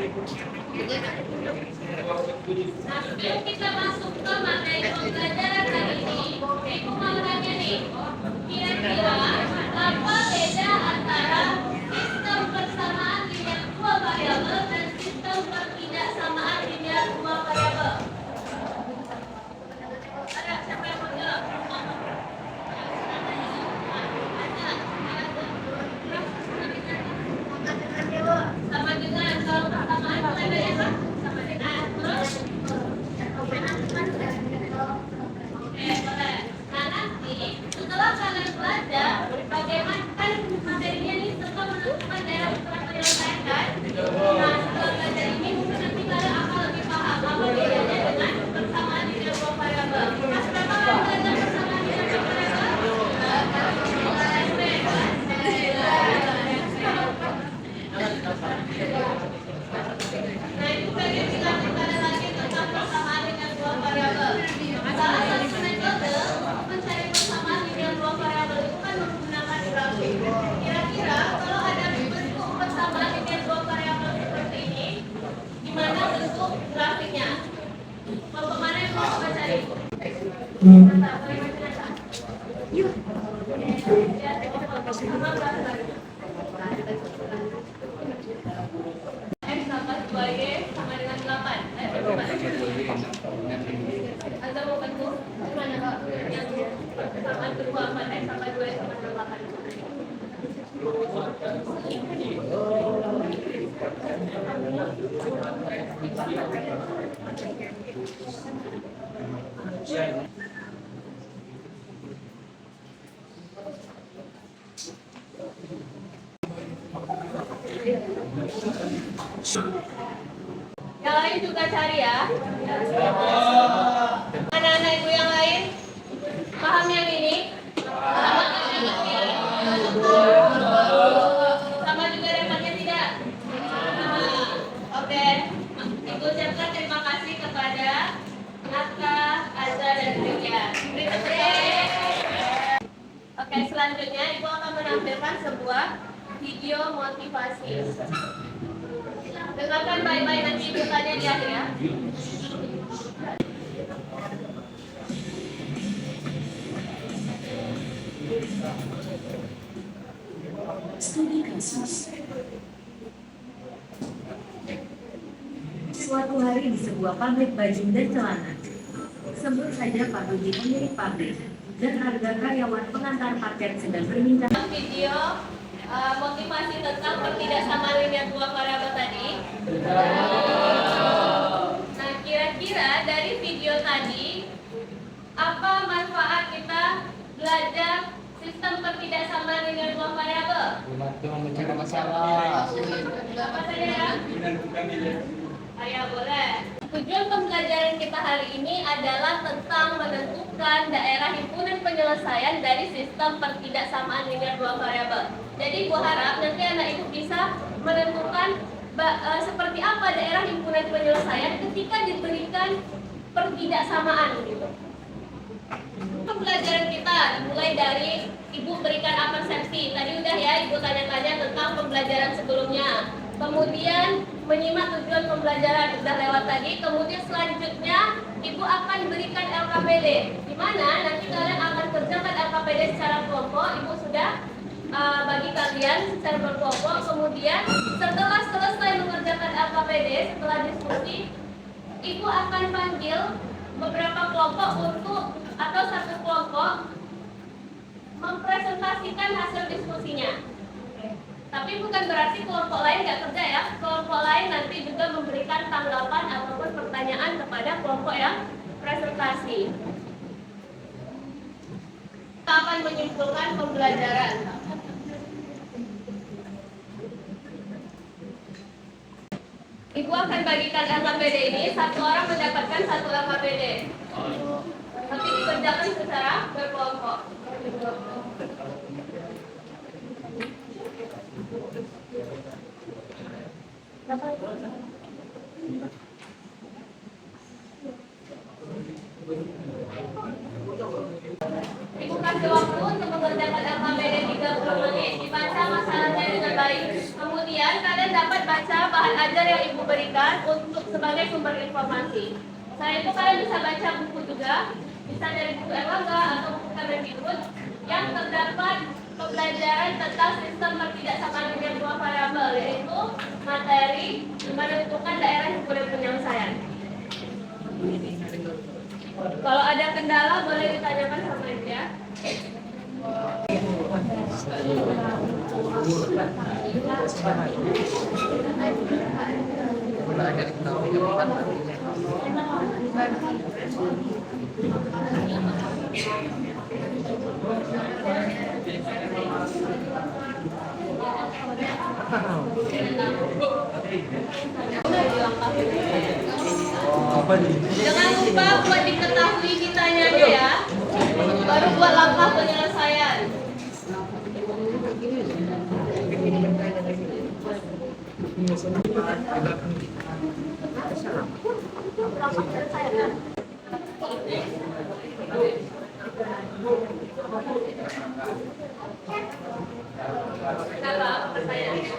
Nah, sebelum kita masuk ke materi pembelajaran hari ini, Ibu mau nanya nih, kira-kira apa beda antara sistem persamaan linear dua variabel dan sistem pertidaksamaan linear dua variabel? Ada siapa yang mau jawab? Sama dengan kalau persamaan itu ada ya, Pak? Sama dengan terus. Oke, boleh. Nah, nanti setelah kalian belajar bagaimana kan materinya ini serta menentukan daerah setelah penyelesaian kan? Nah, setelah belajar ini mungkin nanti kalian akan lebih paham apa bedanya dengan persamaan linear dua variabel. Mas, berapa kali belajar persamaan linear dua variabel? Nah, itu bagian kita bicara lagi tentang persamaan linear dua variabel. Salah satu metode untuk mencari persamaan linear dua variabel itu kan menggunakan grafik. Kira-kira kalau ada bentuk persamaan linear dua variabel seperti ini, gimana bentuk grafiknya? Kelompok mana yang mau coba cari? Yuk. Ya, sama gambar. X tambah 2Y sama dengan 8. Ayo coba. Anda mau bentuk gimana Kak? Yang persamaan kedua apa? X tambah 2Y sama dengan 8. Yang lain juga cari ya. Anak-anak ibu yang lain paham yang ini? Sama juga dapatnya tidak? Oke. Ibu ucapkan terima kasih kepada Naka, Azza, dan Julia. Beri tepuk. Oke, selanjutnya ibu akan menampilkan sebuah video motivasi. Dengarkan baik-baik nanti ibu tanya di akhir ya. Studi kasus. Suatu hari di sebuah pabrik baju dan celana, sebut saja Pak Budi pemilik pabrik dan harga karyawan pengantar paket sedang berbincang. Video motivasi tentang pertidaksamaan linear dua variabel tadi. Nah, kira-kira dari video tadi apa manfaat kita belajar sistem pertidaksamaan linear dua variabel? Membantu memecahkan masalah. Apa saja? Ya boleh. Tujuan pembelajaran kita hari ini adalah tentang menentukan daerah himpunan penyelesaian dari sistem pertidaksamaan linear dua variabel. Jadi ibu harap nanti anak ibu bisa menentukan seperti apa daerah himpunan penyelesaian ketika diberikan pertidaksamaan gitu. Pembelajaran kita mulai dari ibu berikan persepsi. Tadi udah ya ibu tanya-tanya tentang pembelajaran sebelumnya. Kemudian menyimak tujuan pembelajaran udah lewat tadi. Kemudian selanjutnya ibu akan berikan LKPD, di mana nanti kalian akan kerjakan LKPD secara kelompok. Ibu sudah bagi kalian secara berkelompok. Kemudian setelah selesai mengerjakan LKPD, setelah diskusi, ibu akan panggil beberapa kelompok untuk atau satu kelompok mempresentasikan hasil diskusinya. Tapi bukan berarti kelompok lain nggak kerja ya. Kelompok lain nanti juga memberikan tanggapan ataupun pertanyaan kepada kelompok yang presentasi. Kita akan menyimpulkan pembelajaran. Ibu akan bagikan LKPD ini, satu orang mendapatkan satu LKPD. Tapi dikerjakan secara berkelompok. Ibu kasih waktu untuk mengerjakan LKPD 30 menit, dibaca masalahnya dengan baik. Kemudian kalian dapat dapat baca bahan ajar yang Ibu berikan untuk sebagai sumber informasi. Selain itu kalian bisa baca buku juga, bisa dari buku Erlangga atau buku Kemendikbud yang terdapat pembelajaran tentang sistem pertidaksamaan dengan dua variabel, yaitu materi menentukan daerah himpunan penyelesaian. Kalau ada kendala boleh ditanyakan sama Ibu ya. Jangan lupa buat diketahui ditanyanya ya. Baru buat langkah penyelesaian. Kenapa? Apa pertanyaannya?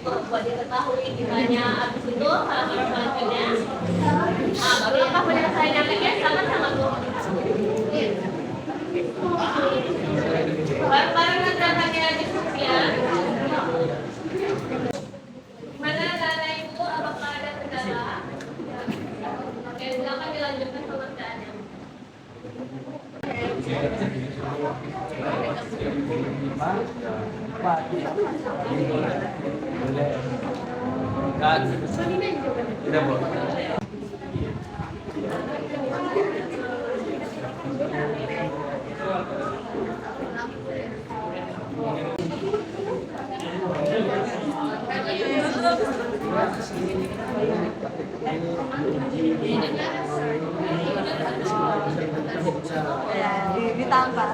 Buat diketahui ditanya, habis itu halaman selanjutnya. Baru langkah penyelesaian yang lainnya sama-sama tuh. Bareng-bareng nanti diskusi ya. Gimana anak Ibu? Apakah ada kendala? Oke, silakan dilanjutkan pengerjaannya. Tidak boleh. Ditambah.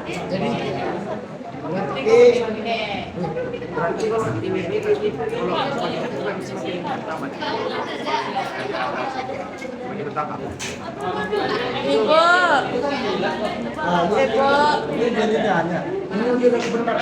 Berarti kalau di ini nanti kalau semakin bertambah. Ibu. Ibu. Ini jadinya hanya. Ini udah benar.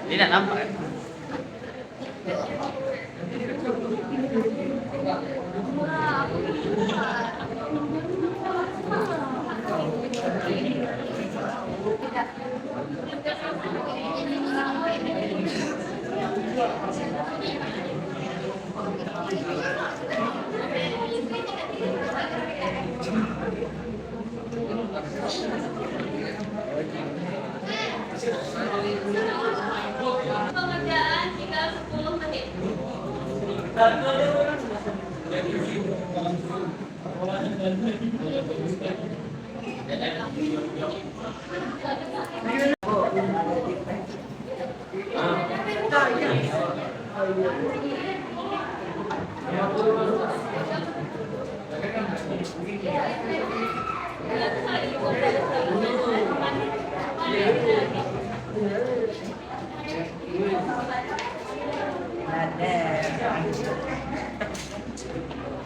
Tidak nampak ya? Pengerjaan tinggal 10 menit.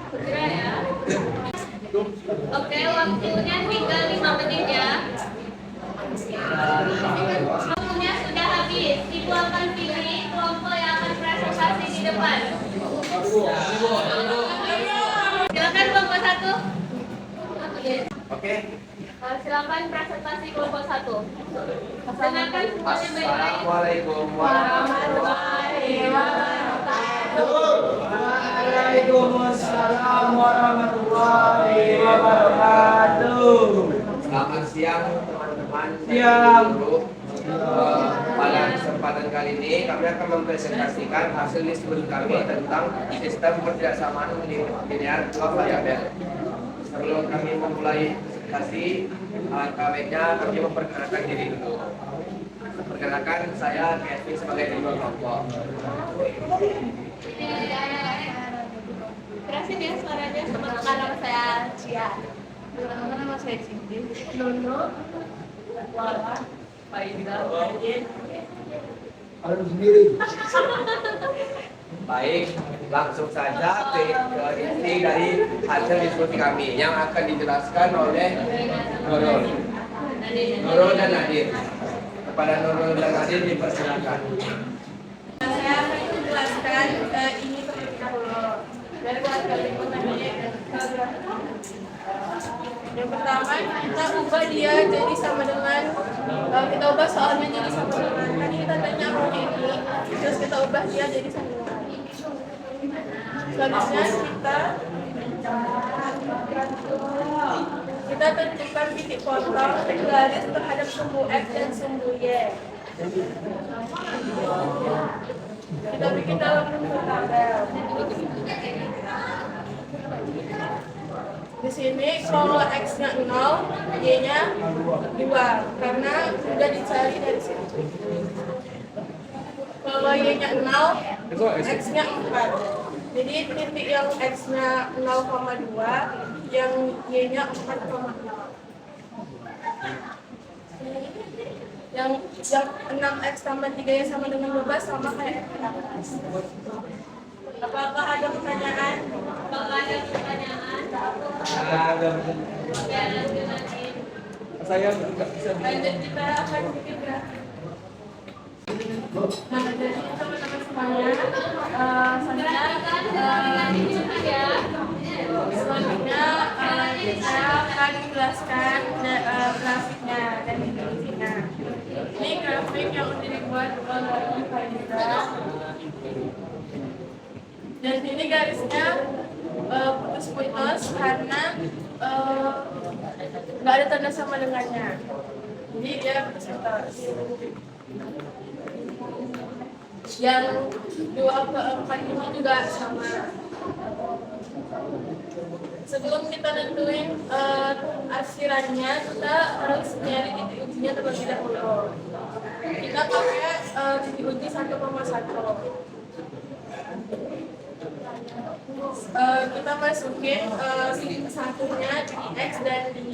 Segera ya. Oke, waktunya tinggal 5 menit ya. Waktunya sudah habis. Ibu akan pilih kelompok yang akan presentasi di depan. Silakan kelompok 1. Oke. Silakan presentasi kelompok 1. Dengarkan semuanya baik-baik. Assalamualaikum warahmatullahi wabarakatuh. Waalaikumsalam warahmatullahi wabarakatuh. Selamat siang teman-teman. Siang. Pada kesempatan kali ini kami akan mempresentasikan hasil studi kami tentang sistem kerjasama linear dua variabel. Sebelum kami memulai presentasi KW-nya, kami memperkenalkan diri dulu. Perkenalkan, saya Kevin sebagai ketua kelompok. Kerasin ya suaranya, teman-teman. Nama saya Cia. Nama saya Cindy. Nono. Wala, Faida, Faidin. Harus sendiri. Baik, langsung saja ke inti dari hasil diskusi kami yang akan dijelaskan oleh Nurul. Nurul dan Nadir. Kepada Nurul dan Nadir dipersilakan. Saya akan menjelaskan ini terlebih dahulu. Dari warga lingkungan ini. Yang pertama, kita ubah dia jadi sama dengan kita ubah soalnya jadi sama dengan tadi kita tanya rohnya ini, terus kita ubah dia jadi sama dengan. Selanjutnya kita tentukan titik potong garis terhadap sumbu X dan sumbu Y. Kita bikin dalam bentuk tabel. Di sini kalau X-nya 0, Y-nya 2 karena sudah dicari dari sini. Kalau Y-nya 0, X-nya 4. Jadi titik yang X-nya 0,2, yang Y-nya 4,0. Yang 6X tambah 3 yang sama dengan 12 sama kayak X di atas. Apakah ada pertanyaan? Apakah ada pertanyaan? Saya juga bisa. Lanjut kita akan bikin grafik. Nah, jadi teman-teman semuanya, selanjutnya saya akan menjelaskan grafiknya dan definisinya. Ini grafik yang udah dibuat oleh Faida. Dan ini garisnya putus-putus karena nggak ada tanda sama dengannya. Jadi dia putus-putus. Yang 2 ke 4 ini juga sama. Sebelum kita nentuin arsirannya, kita harus nyari titik ujinya terlebih dahulu. Kita pakai titik uji 1,1. Kita masukin satunya di X dan di Y.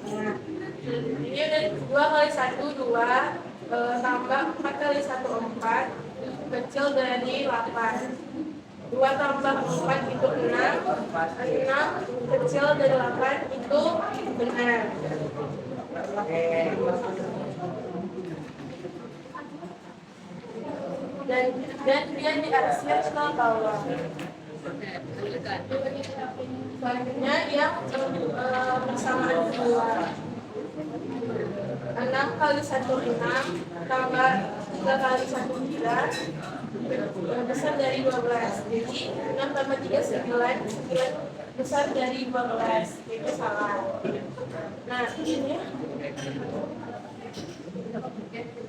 Nah, ini ada 2 kali 1, 2 tambah 4 kali 1, 4 kecil dari 8. 2 tambah 4 itu 6, 6 kecil dari 8 itu benar. Dan dia diarsir ke bawah. Selanjutnya yang persamaan kedua. 6 kali 1, 6 tambah 3 kali 1, 3 besar dari 12. Jadi 6 tambah 3, 9 besar dari 12. Itu salah. Nah, ini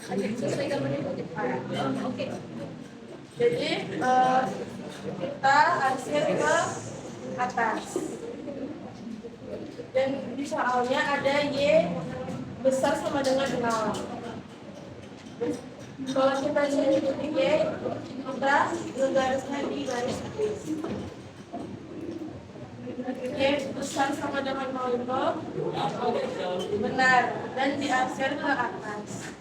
Sesuai gambarnya. Oke. jadi kita arsir ke atas. Dan di soalnya ada Y besar sama dengan 0. Kalau kita cari titik Y, kita garisnya di garis atas. Y besar sama dengan 0 itu benar dan diarsir ke atas.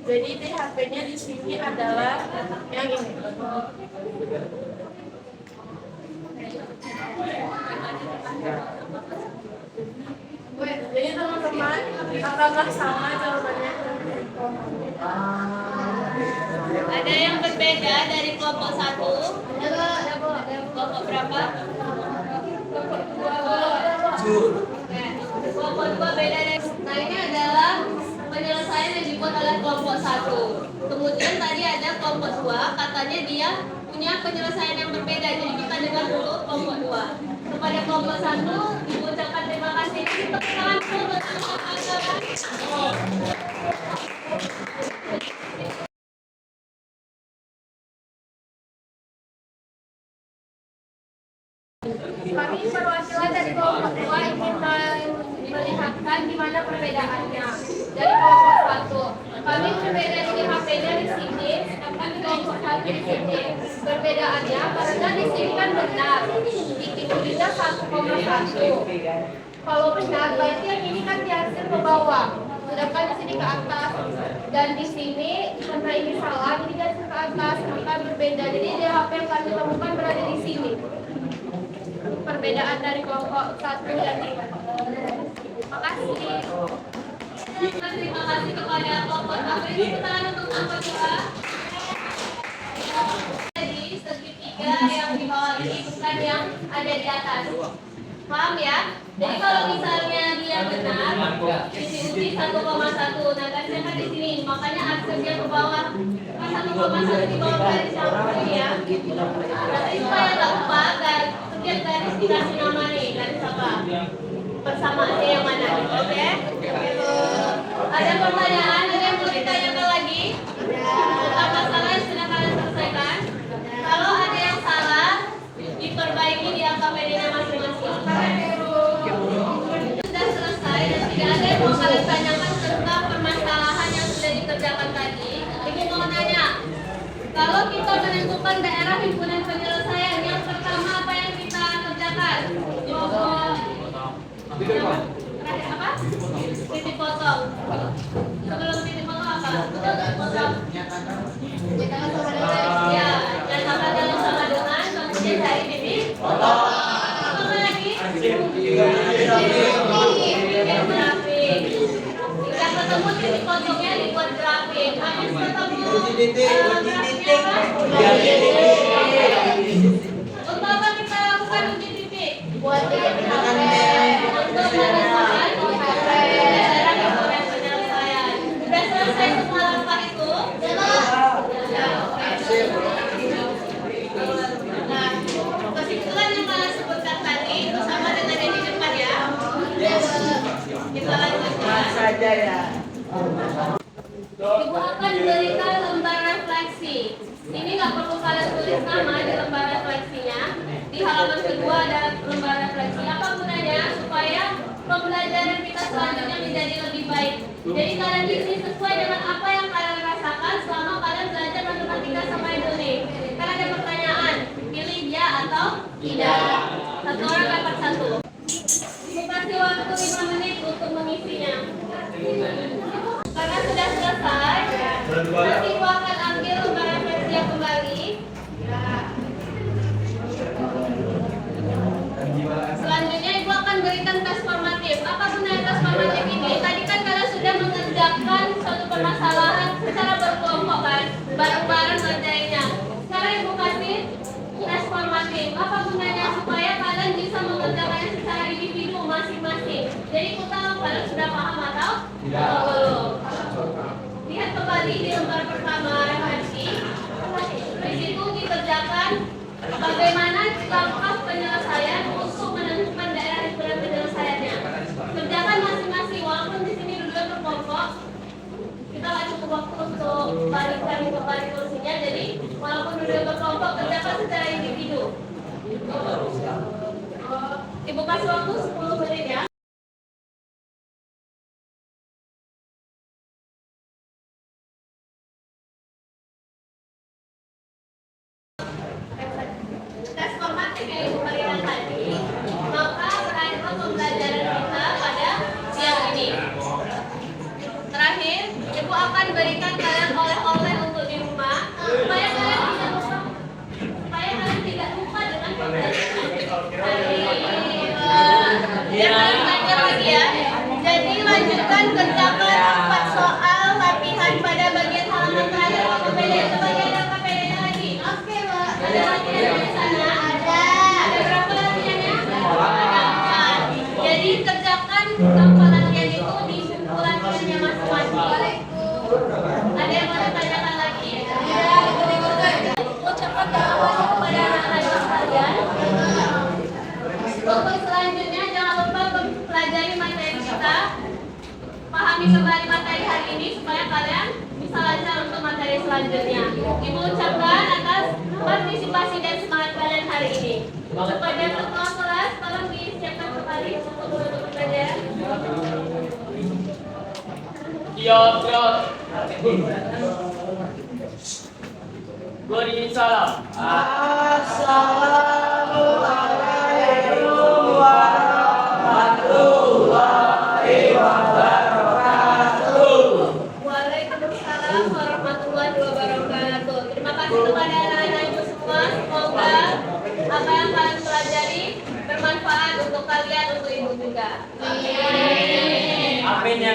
Jadi THP-nya di sini adalah yang ini. Jadi teman-teman, apakah sama jawabannya? Ada yang berbeda dari kelompok 1? Ada kelompok berapa? Kelompok 2. Kelompok 2 beda dari. Nah, ini adalah penyelesaian yang dibuat oleh kelompok 1. Kemudian tadi ada kelompok 2, katanya dia punya penyelesaian yang berbeda. Jadi kita dengar dulu kelompok 2. Kepada kelompok 1 diucapkan terima kasih. Tepuk tangan dulu buat teman-teman. Kami perwakilan dari kelompok 2 ingin melihatkan di mana perbedaannya dari kelompok 1. Kami berbeda di HP-nya di sini, sedangkan di kelompok 1 di sini. Perbedaannya karena di sini kan benar, titik tulisnya 1,1. Kalau benar berarti yang ini kan dihasil ke bawah, sedangkan di sini ke atas. Dan di sini karena ini salah, ini dihasil ke atas, maka berbeda. Jadi di HP yang kami temukan berada di sini. Perbedaan dari kelompok 1 dan 2. Terima kasih. Terima kasih kepada kelompok 1. Ini tangan untuk kelompok 2. Jadi segitiga yang di bawah ini bukan yang ada di atas. Paham ya? Jadi kalau misalnya dia benar, distribusi 1,1. Nah, garisnya kan di sini. Makanya aksesnya ke bawah. 1,1 di bawah garis yang ini ya. Nanti supaya nggak lupa, setiap garis dikasih nama nih. Garis apa? Persamaannya yang mana? Oke? Ada pertanyaan? Ada yang mau ditanyakan lagi? Tentang masalah yang sudah kalian selesaikan? Kalau ada yang salah, diperbaiki di KPD-nya masing-masing. Sudah selesai dan tidak ada yang mau kalian tanyakan tentang permasalahan yang sudah dikerjakan tadi. Ibu mau nanya, kalau kita menentukan daerah himpunan penyelesaian, yang pertama apa yang kita kerjakan? Apa? Titik potong. Sebelum titik potong apa? Titik potong. Ya, dan sama dalam sama dengan kemudian dari titik potong. Apa lagi? Bikin grafik. Jika ketemu titik potongnya dibuat grafik. Habis ketemu grafiknya apa? Untuk apa kita lakukan uji titik? Buat titik untuk menentukan daerah himpunan penyelesaian. Sudah selesai semua langkah itu? Nah, kesimpulan yang kalian sebutkan tadi itu sama dengan yang di depan ya. Kita lanjutkan saja ya. Ibu akan berikan lembar refleksi. Ini nggak perlu kalian tulis nama di lembar refleksinya. Di halaman kedua ada lembar refleksi. Apa gunanya? Supaya pembelajaran kita selanjutnya menjadi lebih baik. Jadi kalian isi sesuai dengan apa yang kalian rasakan selama kalian belajar matematika sama Indonesia. Karena ada pertanyaan, pilih ya atau tidak. Satu orang dapat satu. Ibu kasih waktu 5 menit untuk mengisinya. Karena sudah selesai, nanti ibu akan ambil lembar refleksi yang kembali. Selanjutnya ibu akan berikan tes formatif. Apa gunanya tes formatif ini? Tadi kan kalian sudah mengerjakan suatu permasalahan secara berkelompok kan, bareng-bareng ngerjainnya. Sekarang ibu kasih tes formatif. Apa gunanya? Supaya kalian bisa mengerjakannya secara individu masing-masing. Jadi ibu tahu kalian sudah paham atau belum? Lihat kembali di lembar pertama refleksi. Di situ dikerjakan bagaimana langkah penyelesaian untuk menentukan daerah himpunan penyelesaiannya. Kerjakan masing-masing, walaupun di sini duduknya berkelompok. Kita nggak cukup waktu untuk balikkan kembali kursinya. Jadi walaupun duduknya berkelompok, kerjakan secara individu. Ibu kasih waktu 10 menit ya. Tes formatif yang ibu berikan tadi, maka berakhir pembelajaran kita pada siang ini. Terakhir, ibu akan berikan kalian oleh-oleh untuk di rumah supaya kalian tidak lupa dengan pembelajaran hari ini. Ya, kalian belajar lagi ya. Jadi lanjutkan kerjakan 4 soal latihan pada bagian halaman terakhir KPD. Coba lihat KPD-nya lagi. Oke, Mbak. Ada latihan di sana? Ada berapa latihannya? Ada 4. Jadi kerjakan tanpa latihan itu di buku latihannya masing-masing. memahami kembali materi hari ini supaya kalian bisa lancar untuk materi selanjutnya. Ibu ucapkan atas partisipasi dan semangat kalian hari ini. Kepada ketua kelas, tolong disiapkan kembali untuk pembelajaran. Siap. Beri salam. Assalamualaikum warahmatullahi wabarakatuh. Waalaikumsalam warahmatullahi wabarakatuh. Terima kasih kepada anak-anak ibu semua. Semoga apa yang kalian pelajari bermanfaat untuk kalian, untuk ibu juga. Amin ya.